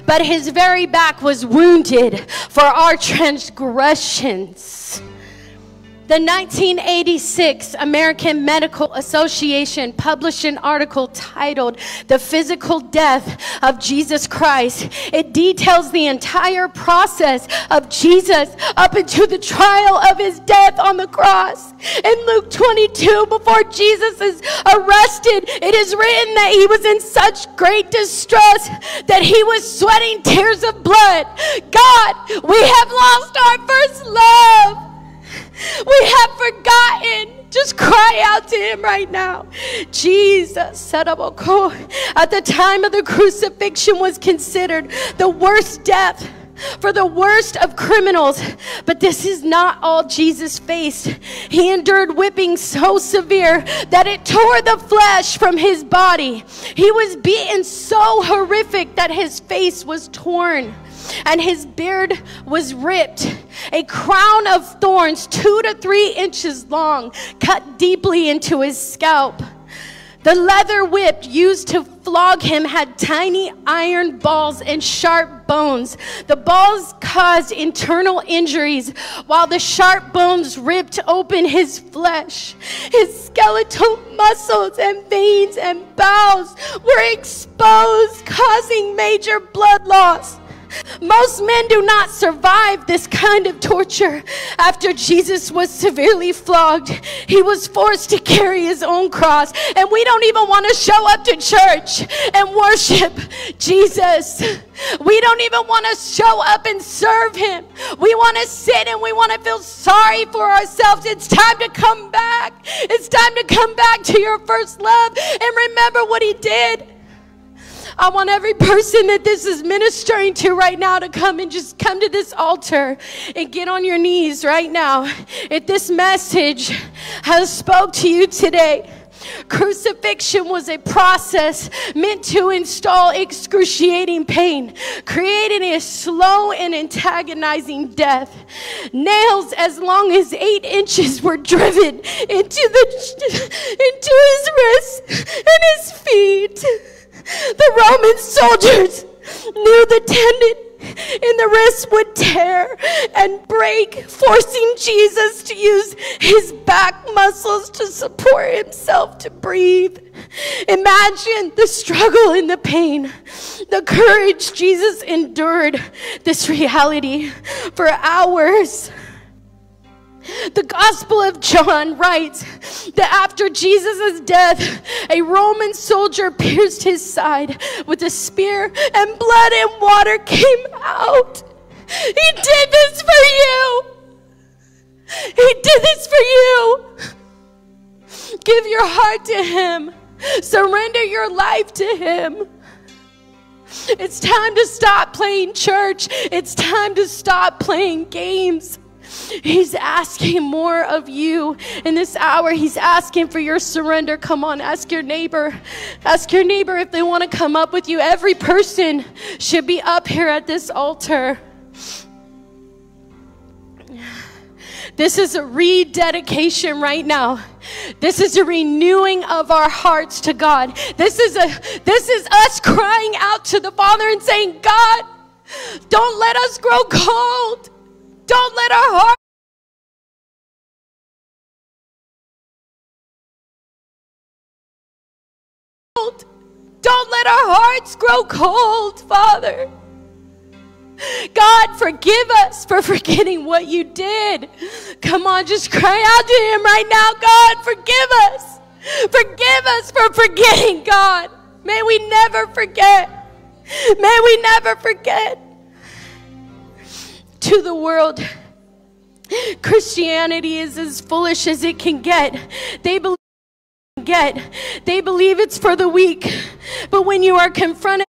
but his very back was wounded for our transgressions. The 1986 American Medical Association published an article titled "The Physical Death of Jesus Christ." It details the entire process of Jesus up into the trial of his death on the cross. In Luke 22, before Jesus is arrested, it is written that he was in such great distress that he was sweating tears of blood. God, we have lost our first love. We have forgotten. Just cry out to him right now. Jesus, at the time of the crucifixion, was considered the worst death for the worst of criminals. But this is not all Jesus faced. He endured whipping so severe that it tore the flesh from his body. He was beaten so horrific that his face was torn and his beard was ripped. A crown of thorns 2 to 3 inches long cut deeply into his scalp. The leather whip used to flog him had tiny iron balls and sharp bones. The balls caused internal injuries, while the sharp bones ripped open his flesh. His skeletal muscles and veins and bowels were exposed, causing major blood loss. Most men do not survive this kind of torture. After Jesus was severely flogged, he was forced to carry his own cross. And we don't even want to show up to church and worship Jesus. We don't even want to show up and serve him. We want to sit and we want to feel sorry for ourselves. It's time to come back. It's time to come back to your first love and remember what he did. I want every person that this is ministering to right now to come and just come to this altar and get on your knees right now. If this message has spoke to you today, crucifixion was a process meant to install excruciating pain, creating a slow and antagonizing death. Nails as long as 8 inches were driven into his wrists and his feet. The Roman soldiers knew the tendon in the wrist would tear and break, forcing Jesus to use his back muscles to support himself to breathe. Imagine the struggle and the pain, the courage Jesus endured this reality for hours. The Gospel of John writes that after Jesus' death, a Roman soldier pierced his side with a spear, and blood and water came out. He did this for you. He did this for you. Give your heart to him. Surrender your life to him. It's time to stop playing church. It's time to stop playing games. He's asking more of you in this hour. He's asking for your surrender. Come on, ask your neighbor. Ask your neighbor if they want to come up with you. Every person should be up here at this altar. This is a rededication right now. This is a renewing of our hearts to God. This is us crying out to the Father and saying, God, don't let us grow cold. Don't let our heart Don't let our hearts grow cold, Father. God, forgive us for forgetting what you did. Come on, just cry out to him right now. God, forgive us. Forgive us for forgetting, God. May we never forget. May we never forget. To the world, Christianity is as foolish as it can get. They believe it's for the weak. But when you are confronted